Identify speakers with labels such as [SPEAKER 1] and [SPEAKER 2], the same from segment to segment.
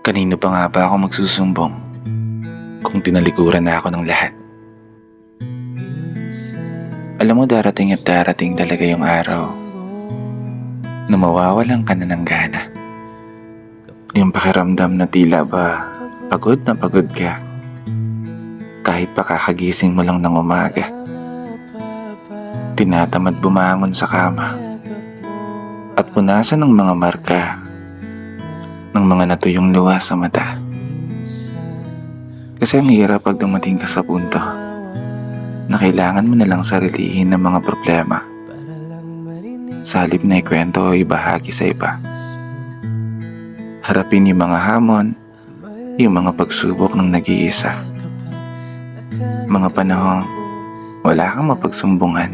[SPEAKER 1] Kanino pa nga ba ako magsusumbong kung tinalikuran na ako ng lahat? Alam mo, darating at darating talaga yung araw na mawawalan ka na ng gana. Yung pakiramdam na tila ba pagod na pagod ka kahit pa kakagising mo lang ng umaga. Tinatamad bumangon sa kama at punasan ng mga marka ng mga natuyong luha sa mata. Kasi ang hirap pag dumating ka sa punto na kailangan mo na lang sarilihin ng mga problema sa halip na ikwento o ibahagi sa iba. Harapin yung mga hamon, yung mga pagsubok ng nag-iisa. Mga panahong wala kang mapagsumbungan,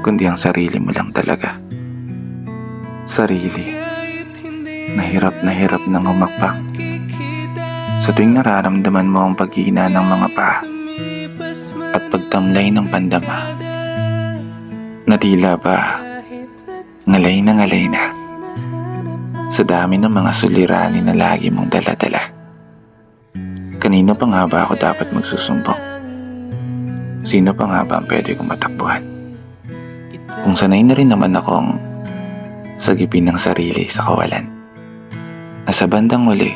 [SPEAKER 1] kundi ang sarili mo lang talaga. Sarili na hirap nang humakbang sa tuwing nararamdaman mo ang paghihina ng mga paa at pagtamlay ng pandama na tila ba ngalay na sa dami ng mga suliranin na lagi mong dala-dala. Kanino pa nga ba ako dapat magsusumbong? Sino pa nga ba ang pwede kong matakbuhan? Kung sanay na rin naman akong sagipin ng sarili sa kawalan, na sa bandang uli,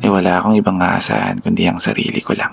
[SPEAKER 1] wala akong ibang aasahan kundi ang sarili ko lang.